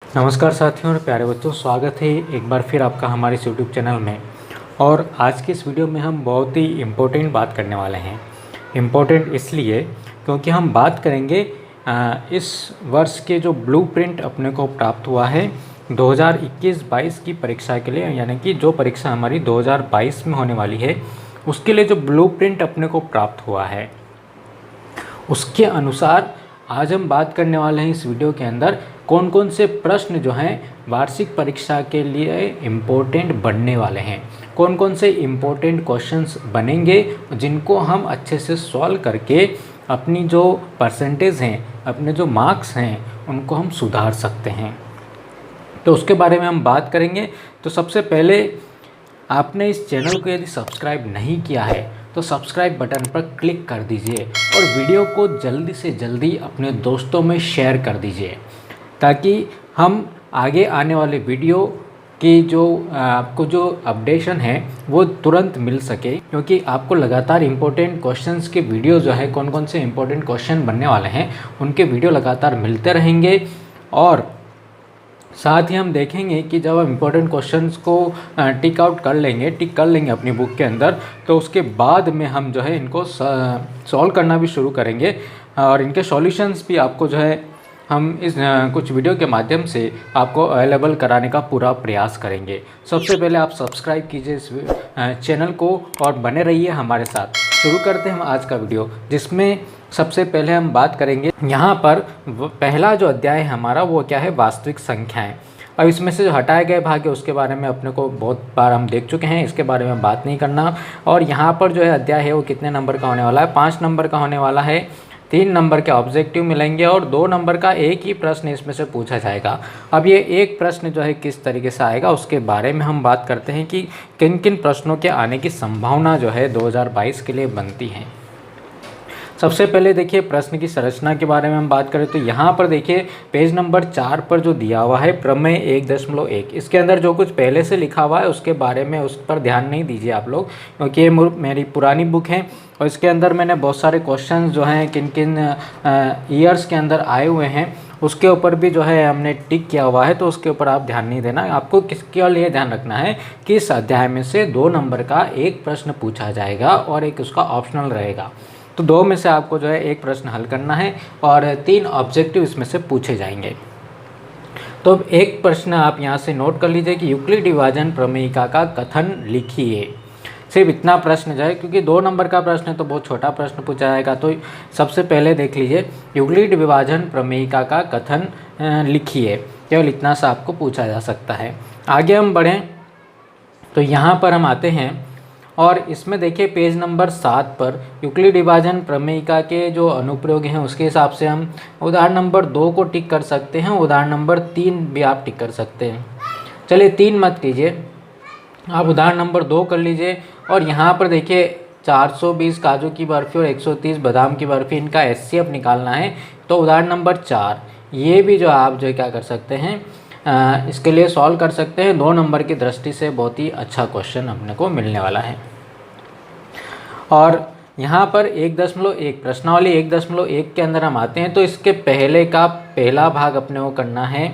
नमस्कार साथियों और प्यारे बच्चों, स्वागत है एक बार फिर आपका हमारे इस यूट्यूब चैनल में। और आज की इस वीडियो में हम बहुत ही इम्पोर्टेंट बात करने वाले हैं। इम्पोर्टेंट इसलिए क्योंकि हम बात करेंगे इस वर्ष के जो ब्लूप्रिंट अपने को प्राप्त हुआ है 2021-22 की परीक्षा के लिए, यानी कि जो परीक्षा हमारी 2022 में होने वाली है उसके लिए जो ब्लूप्रिंट अपने को प्राप्त हुआ है उसके अनुसार आज हम बात करने वाले हैं इस वीडियो के अंदर कौन कौन से प्रश्न जो हैं वार्षिक परीक्षा के लिए इम्पोर्टेंट बनने वाले हैं, कौन कौन से इम्पोर्टेंट क्वेश्चंस बनेंगे जिनको हम अच्छे से सॉल्व करके अपनी जो परसेंटेज हैं, अपने जो मार्क्स हैं उनको हम सुधार सकते हैं। तो उसके बारे में हम बात करेंगे। तो सबसे पहले आपने इस चैनल को यदि सब्सक्राइब नहीं किया है तो सब्सक्राइब बटन पर क्लिक कर दीजिए और वीडियो को जल्दी से जल्दी अपने दोस्तों में शेयर कर दीजिए ताकि हम आगे आने वाले वीडियो की जो आपको जो अपडेशन है वो तुरंत मिल सके, क्योंकि आपको लगातार इम्पोर्टेंट क्वेश्चंस के वीडियो जो है कौन कौन से इम्पोर्टेंट क्वेश्चन बनने वाले हैं उनके वीडियो लगातार मिलते रहेंगे। और साथ ही हम देखेंगे कि जब हम इम्पोर्टेंट क्वेश्चंस को टिक कर लेंगे अपनी बुक के अंदर, तो उसके बाद में हम जो है इनको सॉल्व करना भी शुरू करेंगे और इनके सॉल्यूशंस भी आपको जो है हम इस कुछ वीडियो के माध्यम से आपको अवेलेबल कराने का पूरा प्रयास करेंगे। सबसे पहले आप सब्सक्राइब कीजिए इस चैनल को और बने रहिए हमारे साथ। शुरू करते हैं हम आज का वीडियो, जिसमें सबसे पहले हम बात करेंगे यहाँ पर पहला जो अध्याय है हमारा वो क्या है, वास्तविक संख्याएं। अब इसमें से जो हटाए गए भाग है उसके बारे में अपने को बहुत बार हम देख चुके हैं, इसके बारे में बात नहीं करना। और यहाँ पर जो है अध्याय है वो कितने नंबर का होने वाला है, 5 नंबर का होने वाला है। 3 नंबर के ऑब्जेक्टिव मिलेंगे और 2 नंबर का एक ही प्रश्न इसमें से पूछा जाएगा। अब ये एक प्रश्न जो है किस तरीके से आएगा उसके बारे में हम बात करते हैं कि किन किन प्रश्नों के आने की संभावना जो है 2022 के लिए बनती है। सबसे पहले देखिए प्रश्न की संरचना के बारे में हम बात करें तो यहाँ पर देखिए पेज नंबर 4 पर जो दिया हुआ है प्रमेय 1.1, इसके अंदर जो कुछ पहले से लिखा हुआ है उसके बारे में उस पर ध्यान नहीं दीजिए आप लोग, क्योंकि ये मेरी पुरानी बुक है और इसके अंदर मैंने बहुत सारे क्वेश्चन जो हैं किन किन ईयर्स के अंदर आए हुए हैं उसके ऊपर भी जो है हमने टिक किया हुआ है, तो उसके ऊपर आप ध्यान नहीं देना। आपको किसके लिए ध्यान रखना है कि इस अध्याय में से 2 नंबर का एक प्रश्न पूछा जाएगा और एक उसका ऑप्शनल रहेगा। तो 2 में से आपको जो है एक प्रश्न हल करना है और 3 ऑब्जेक्टिव इसमें से पूछे जाएंगे। तो एक प्रश्न आप यहाँ से नोट कर लीजिए कि यूक्लिड विभाजन प्रमेयिका का कथन लिखिए। सिर्फ इतना प्रश्न जो है, क्योंकि 2 नंबर का प्रश्न है तो बहुत छोटा प्रश्न पूछा जाएगा। तो सबसे पहले देख लीजिए यूक्लिड विभाजन प्रमेयिका का कथन लिखिए, केवल इतना सा आपको पूछा जा सकता है। आगे हम बढ़ें तो यहाँ पर हम आते हैं और इसमें देखिए पेज नंबर 7 पर यूक्लिड विभाजन प्रमेयिका के जो अनुप्रयोग हैं उसके हिसाब से हम उदाहरण नंबर 2 को टिक कर सकते हैं, उदाहरण नंबर 3 भी आप टिक कर सकते हैं। चलिए 3 मत कीजिए, आप उदाहरण नंबर 2 कर लीजिए। और यहाँ पर देखिए 420 काजू की बर्फ़ी और 130 बादाम की बर्फ़ी, इनका HCF निकालना है। तो उदाहरण नंबर 4 ये भी जो आप जो क्या कर सकते हैं इसके लिए सॉल्व कर सकते हैं। 2 नंबर की दृष्टि से बहुत ही अच्छा क्वेश्चन अपने को मिलने वाला है। और यहाँ पर 1.1 प्रश्नावली 1.1 के अंदर हम आते हैं तो इसके पहले का पहला भाग अपने को करना है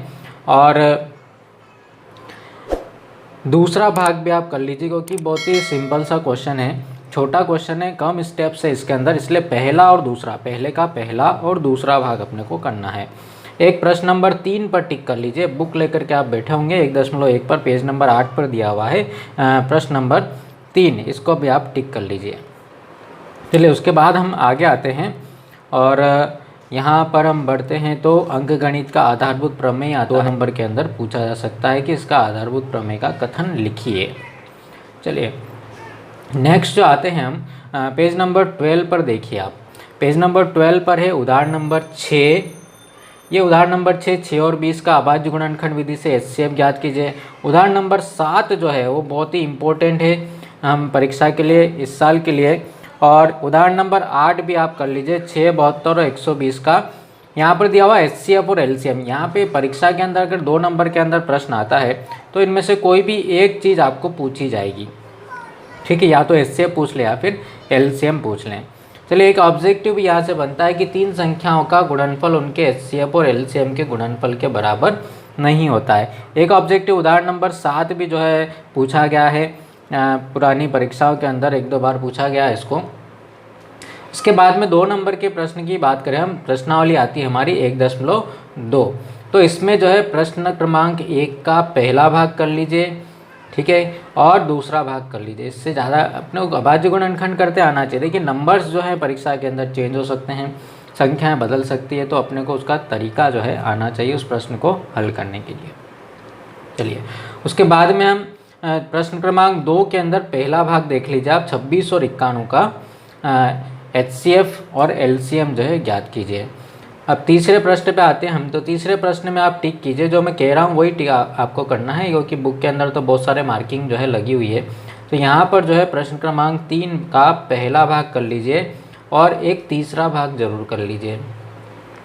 और दूसरा भाग भी आप कर लीजिए, क्योंकि बहुत ही सिंपल सा क्वेश्चन है, छोटा क्वेश्चन है, कम स्टेप्स है इसके अंदर, इसलिए पहला और दूसरा, पहले का पहला और दूसरा भाग अपने को करना है। एक प्रश्न नंबर 3 पर टिक कर लीजिए, बुक लेकर के आप बैठे होंगे 1.1 पर पेज नंबर 8 पर दिया हुआ है प्रश्न नंबर 3, इसको भी आप टिक कर लीजिए। चलिए उसके बाद हम आगे आते हैं और यहाँ पर हम बढ़ते हैं तो अंकगणित का आधारभूत प्रमेय 2 नंबर के अंदर पूछा जा सकता है कि इसका आधारभूत प्रमेय का कथन लिखिए। चलिए नेक्स्ट जो आते हैं हम पेज नंबर 12 पर देखिए आप, पेज नंबर 12 पर है उदाहरण नंबर 6। ये उदाहरण नंबर 6 और 20 का अभाज्य गुणनखंड विधि से HCF ज्ञात कीजिए। उदाहरण नंबर 7 जो है वो बहुत ही इम्पोर्टेंट है हम परीक्षा के लिए इस साल के लिए। और उदाहरण नंबर 8 भी आप कर लीजिए, 6, 72 और 120 का यहाँ पर दिया हुआ HCF और LCM। यहाँ पे परीक्षा के अंदर अगर 2 नंबर के अंदर प्रश्न आता है तो इनमें से कोई भी एक चीज़ आपको पूछी जाएगी, ठीक है, या तो HCF पूछ लें या फिर LCM पूछ लें। चलिए एक ऑब्जेक्टिव भी यहाँ से बनता है कि 3 संख्याओं का गुणनफल उनके HCF और LCM के गुणनफल के बराबर नहीं होता है। एक ऑब्जेक्टिव उदाहरण नंबर 7 भी जो है पूछा गया है पुरानी परीक्षाओं के अंदर, 1-2 बार पूछा गया है इसको। इसके बाद में 2 नंबर के प्रश्न की बात करें हम, प्रश्नावली आती है हमारी 1.2। तो इसमें जो है प्रश्न क्रमांक 1 का पहला भाग कर लीजिए, ठीक है, और दूसरा भाग कर लीजिए। इससे ज़्यादा अपने को अभाज्य गुणनखंड करते आना चाहिए। देखिए नंबर्स जो है परीक्षा के अंदर चेंज हो सकते हैं, संख्याएं बदल सकती है, तो अपने को उसका तरीका जो है आना चाहिए उस प्रश्न को हल करने के लिए। चलिए उसके बाद में हम प्रश्न क्रमांक 2 के अंदर पहला भाग देख लीजिए आप, 26 और 51 का HCF और LCM जो है ज्ञात कीजिए। अब तीसरे प्रश्न पे आते हैं हम। तो तीसरे प्रश्न में आप टिक कीजिए, जो मैं कह रहा हूँ वही टिक आपको करना है, क्योंकि बुक के अंदर तो बहुत सारे मार्किंग जो है लगी हुई है। तो यहाँ पर जो है प्रश्न क्रमांक 3 का पहला भाग कर लीजिए और एक तीसरा भाग जरूर कर लीजिए।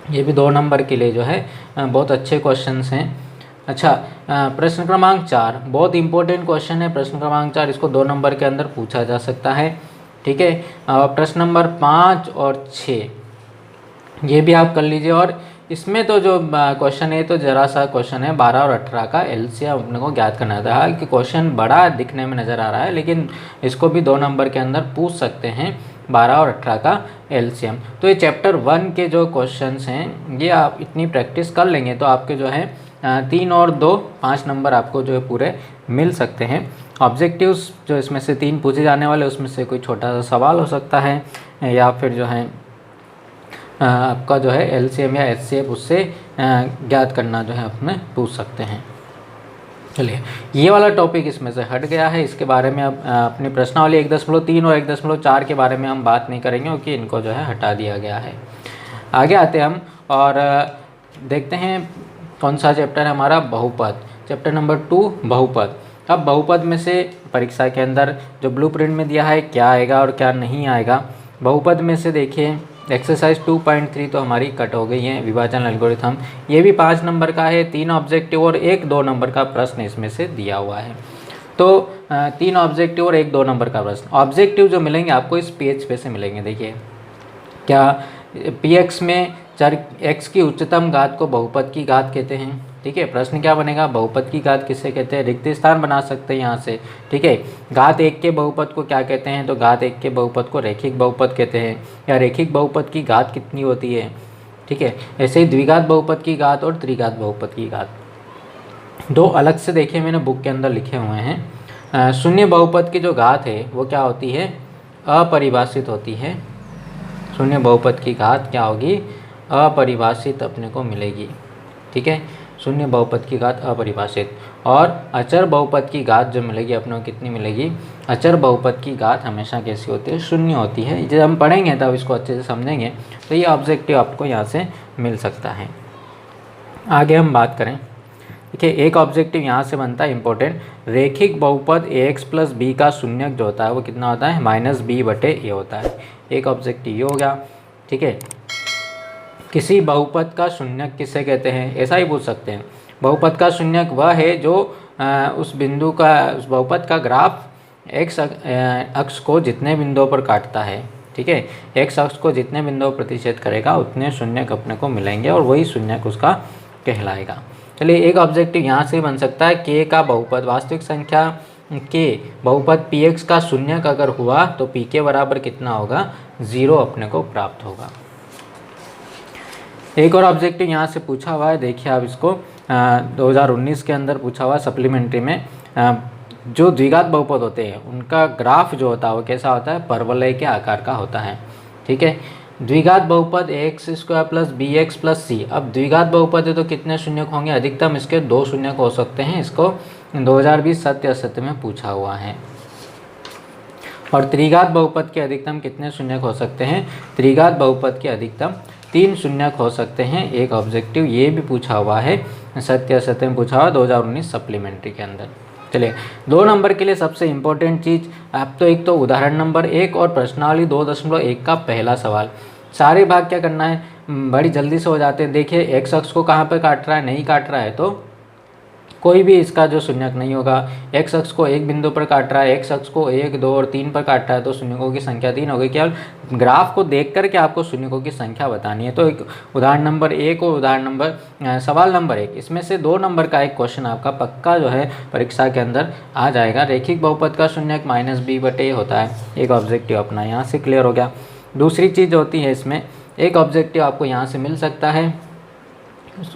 ये भी 2 नंबर के लिए जो है बहुत अच्छे क्वेश्चंस हैं। अच्छा, प्रश्न क्रमांक 4 बहुत इंपॉर्टेंट क्वेश्चन है। प्रश्न क्रमांक 4 इसको 2 नंबर के अंदर पूछा जा सकता है, ठीक है। प्रश्न नंबर 5 और 6 ये भी आप कर लीजिए। और इसमें तो जो क्वेश्चन है तो जरा सा क्वेश्चन है 12 और 18 का LCM अपने को ज्ञात करना था कि क्वेश्चन बड़ा दिखने में नज़र आ रहा है, लेकिन इसको भी 2 नंबर के अंदर पूछ सकते हैं 12 और 18 का LCM। तो ये चैप्टर 1 के जो क्वेश्चंस हैं ये आप इतनी प्रैक्टिस कर लेंगे तो आपके जो है 3 और 2 5 नंबर आपको जो है पूरे मिल सकते हैं। ऑब्जेक्टिव्स जो इसमें से 3 पूछे जाने वाले उसमें से कोई छोटा सा सवाल हो सकता है, या फिर जो है आपका जो है LCM या HCF उससे ज्ञात करना जो है अपने पूछ सकते हैं। चलिए ये वाला टॉपिक इसमें से हट गया है। इसके बारे में अब अपनी प्रश्नावली 1.3 और 1.4 के बारे में हम बात नहीं करेंगे, क्योंकि इनको जो है हटा दिया गया है। आगे आते हैं हम और देखते हैं कौन सा चैप्टर है हमारा, बहुपद। चैप्टर नंबर 2 बहुपद। अब बहुपद में से परीक्षा के अंदर जो ब्लूप्रिंट में दिया है क्या आएगा और क्या नहीं आएगा। बहुपद में से देखिए एक्सरसाइज 2.3 तो हमारी कट हो गई है, विभाजन एल्गोरिथम। ये भी 5 नंबर का है, 3 ऑब्जेक्टिव और 1-2 नंबर का प्रश्न इसमें से दिया हुआ है। तो 3 ऑब्जेक्टिव और 1-2 नंबर का प्रश्न। ऑब्जेक्टिव जो मिलेंगे आपको इस पेज पे से मिलेंगे। देखिए क्या PX में चर x की उच्चतम घात को बहुपद की घात कहते हैं, ठीक है। प्रश्न क्या बनेगा, बहुपद की घात किससे कहते हैं, रिक्त स्थान बना सकते हैं यहाँ से, ठीक है। घात 1 के बहुपद को क्या कहते हैं, तो घात 1 के बहुपद को रैखिक बहुपद कहते हैं, या रैखिक बहुपद की घात कितनी होती है, ठीक है। ऐसे ही द्विघात बहुपद की घात और त्रिघात बहुपद की घात। 2 अलग से देखिए मैंने बुक के अंदर लिखे हुए हैं। शून्य बहुपद की जो घात है वो क्या होती है, अपरिभाषित होती है। शून्य बहुपद की घात क्या होगी, अपरिभाषित अपने को मिलेगी, ठीक है। शून्य बहुपद की घात अपरिभाषित। और अचर बहुपद की घात जो मिलेगी अपने को कितनी मिलेगी, अचर बहुपद की घात हमेशा कैसी होती है, शून्य होती है। जब हम पढ़ेंगे तब इसको अच्छे से समझेंगे। तो ये ऑब्जेक्टिव आपको यहाँ से मिल सकता है। आगे हम बात करें, देखिए एक ऑब्जेक्टिव यहाँ से बनता है इंपॉर्टेंट, रैखिक बहुपद ax + b का शून्यक जो होता है वो कितना होता है, -b/a होता है। एक ऑब्जेक्टिव ये हो गया, ठीक है। किसी बहुपद का शून्यक किसे कहते हैं, ऐसा ही पूछ सकते हैं। बहुपद का शून्यक वह है जो उस बिंदु का, उस बहुपद का ग्राफ x अक्ष को जितने बिंदुओं पर काटता है, ठीक है। x अक्ष को जितने बिंदुओं प्रतिच्छेद करेगा उतने शून्यक अपने को मिलेंगे और वही शून्यक उसका कहलाएगा। चलिए एक ऑब्जेक्टिव यहाँ से बन सकता है, k का बहुपद, वास्तविक संख्या के बहुपद px का शून्यक अगर हुआ तो p के बराबर कितना होगा, 0 अपने को प्राप्त होगा। एक और ऑब्जेक्टिव यहाँ से पूछा हुआ है, देखिए आप इसको 2019 के अंदर पूछा हुआ सप्लीमेंट्री में। जो द्विघात बहुपद होते हैं उनका ग्राफ जो होता है वो कैसा होता है, परवलय के आकार का होता है, ठीक है। द्विघात बहुपद ax² + bx + c। अब द्विघात बहुपद है तो कितने शून्यक होंगे, अधिकतम इसके 2 शून्यक हो सकते हैं। इसको 2020 सत्य असत्य में पूछा हुआ है। और त्रिघात बहुपद के अधिकतम कितने शून्यक हो सकते हैं, त्रिघात बहुपद के अधिकतम 3 शून्यक हो सकते हैं। एक ऑब्जेक्टिव ये भी पूछा हुआ है, सत्य असत्य में पूछा हुआ 2019 सप्लीमेंट्री के अंदर। चलिए 2 नंबर के लिए सबसे इम्पोर्टेंट चीज़ आप तो एक तो उदाहरण नंबर 1 और प्रश्नावली 2.1 का पहला सवाल। सारे भाग क्या करना है, बड़ी जल्दी से हो जाते हैं। देखिए x अक्ष को कहाँ पर काट रहा है, नहीं काट रहा है तो कोई भी इसका जो शून्यक नहीं होगा। एक्स अक्ष को एक बिंदु पर काट रहा है, एक्स अक्ष को 1, 2 और 3 पर काट रहा है, तो शून्यकों की संख्या 3 होगी। केवल ग्राफ को देख करके आपको शून्यकों की संख्या बतानी है। तो एक उदाहरण नंबर 1 और सवाल नंबर 1, इसमें से 2 नंबर का एक क्वेश्चन आपका पक्का जो है परीक्षा के अंदर आ जाएगा। रेखिक बहुपद का शून्यक -b/a होता है। एक ऑब्जेक्टिव अपना यहाँ से क्लियर हो गया। दूसरी चीज़ होती है, इसमें एक ऑब्जेक्टिव आपको यहाँ से मिल सकता है,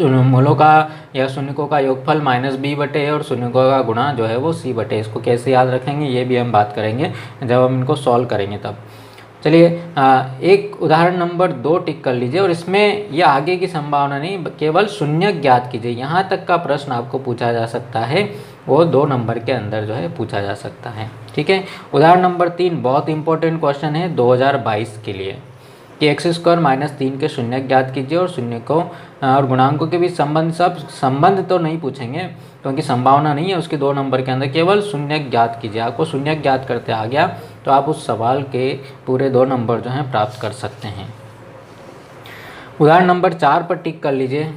मूलों का या शून्यकों का योगफल -b/a और शून्यकों का गुणा जो है वो c/a। इसको कैसे याद रखेंगे ये भी हम बात करेंगे जब हम इनको सॉल्व करेंगे तब। चलिए एक उदाहरण नंबर 2 टिक कर लीजिए, और इसमें ये आगे की संभावना नहीं, केवल शून्यक ज्ञात कीजिए। यहाँ तक का प्रश्न आपको पूछा जा सकता है, वो 2 नंबर के अंदर जो है पूछा जा सकता है। ठीक है, उदाहरण नंबर 3 बहुत इंपॉर्टेंट क्वेश्चन है 2022 के लिए कि x² - 3 के शून्यक ज्ञात कीजिए और शून्यकों और गुणांकों के बीच संबंध तो नहीं पूछेंगे क्योंकि संभावना नहीं है उसके 2 नंबर के अंदर, केवल शून्यक ज्ञात कीजिए। आपको शून्यक ज्ञात करते आ गया तो आप उस सवाल के पूरे 2 नंबर जो हैं प्राप्त कर सकते हैं। उदाहरण नंबर 4 पर टिक कर लीजिए।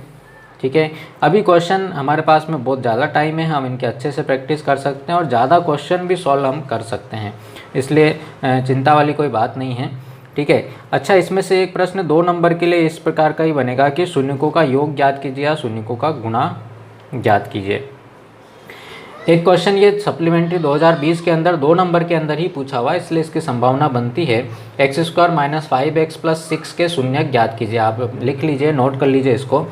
ठीक है, अभी क्वेश्चन हमारे पास में बहुत ज़्यादा टाइम है, हम इनके अच्छे से प्रैक्टिस कर सकते हैं और ज़्यादा क्वेश्चन भी सॉल्व हम कर सकते हैं, इसलिए चिंता वाली कोई बात नहीं है। ठीक है, अच्छा, इसमें से एक प्रश्न 2 नंबर के लिए इस प्रकार का ही बनेगा कि शून्यकों का योग ज्ञात कीजिए या शून्यकों का गुणा ज्ञात कीजिए। एक क्वेश्चन ये सप्लीमेंट्री 2020 के अंदर 2 नंबर के अंदर ही पूछा हुआ है, इसलिए इसकी संभावना बनती है x² - 5x + 6 के शून्यक ज्ञात कीजिए। आप लिख लीजिए, नोट कर लीजिए इसको।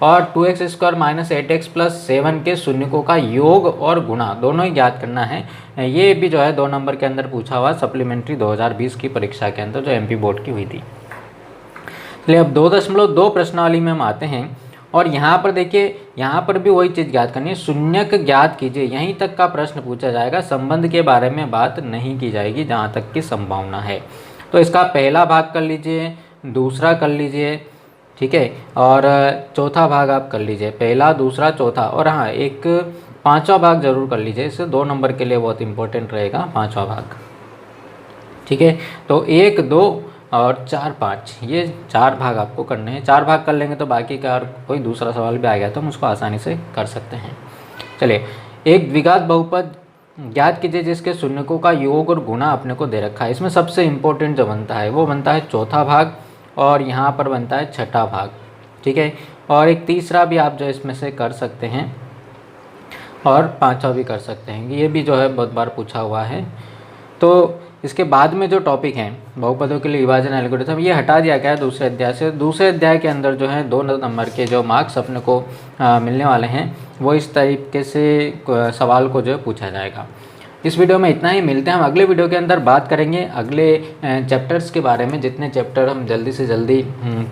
और 2x² - 8x + 7 के शून्यकों का योग और गुणा दोनों ही ज्ञात करना है। ये भी जो है 2 नंबर के अंदर पूछा हुआ सप्लीमेंट्री 2020 की परीक्षा के अंदर, जो MP बोर्ड की हुई थी। चलिए अब 2.2 प्रश्नावली में हम आते हैं, और यहाँ पर देखिए, यहाँ पर भी वही चीज़ ज्ञात करनी है, शून्यक ज्ञात कीजिए। यहीं तक का प्रश्न पूछा जाएगा, संबंध के बारे में बात नहीं की जाएगी जहाँ तक की संभावना है। तो इसका पहला भाग कर लीजिए, दूसरा कर लीजिए, ठीक है, और चौथा भाग आप कर लीजिए, पहला, दूसरा, चौथा, और हाँ एक 5वां भाग जरूर कर लीजिए, इससे 2 नंबर के लिए बहुत इंपॉर्टेंट रहेगा 5वां भाग। ठीक है, तो 1, 2 और 4, 5, ये 4 भाग आपको करने हैं। 4 भाग कर लेंगे तो बाकी का और कोई दूसरा सवाल भी आ गया तो हम उसको आसानी से कर सकते हैं। चलिए, एक द्विघात बहुपद ज्ञात कीजिए जिसके शून्यकों का योग और गुणा अपने को दे रखा है। इसमें सबसे इम्पोर्टेंट जो बनता है वो बनता है चौथा भाग, और यहाँ पर बनता है छठा भाग। ठीक है, और एक तीसरा भी आप जो इसमें से कर सकते हैं, और 5वां भी कर सकते हैं, ये भी जो है बहुत बार पूछा हुआ है। तो इसके बाद में जो टॉपिक हैं बहुपदों के लिए विभाजन एल्गोरिथम, ये हटा दिया गया है दूसरे अध्याय से। दूसरे अध्याय के अंदर जो है 2 नंबर के जो मार्क्स अपने को मिलने वाले हैं, वो इस तरीके से सवाल को जो है पूछा जाएगा। इस वीडियो में इतना ही, मिलते हैं हम अगले वीडियो के अंदर, बात करेंगे अगले चैप्टर्स के बारे में, जितने चैप्टर हम जल्दी से जल्दी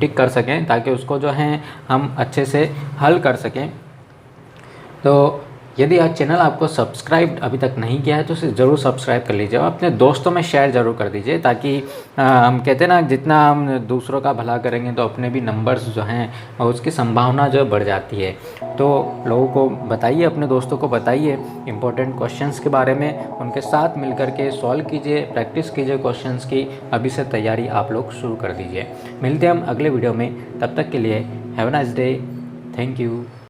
टिक कर सकें ताकि उसको जो है हम अच्छे से हल कर सकें। तो यदि आज चैनल आपको सब्सक्राइब अभी तक नहीं किया है तो उसे ज़रूर सब्सक्राइब कर लीजिए, और अपने दोस्तों में शेयर ज़रूर कर दीजिए, ताकि हम कहते हैं ना, जितना हम दूसरों का भला करेंगे तो अपने भी नंबर्स जो हैं उसकी संभावना जो बढ़ जाती है। तो लोगों को बताइए, अपने दोस्तों को बताइए इम्पोर्टेंट क्वेश्चंस के बारे में, उनके साथ मिल कर के सॉल्व कीजिए, प्रैक्टिस कीजिए क्वेश्चंस की, अभी से तैयारी आप लोग शुरू कर दीजिए। मिलते हैं हम अगले वीडियो में, तब तक के लिए have a nice day, thank you.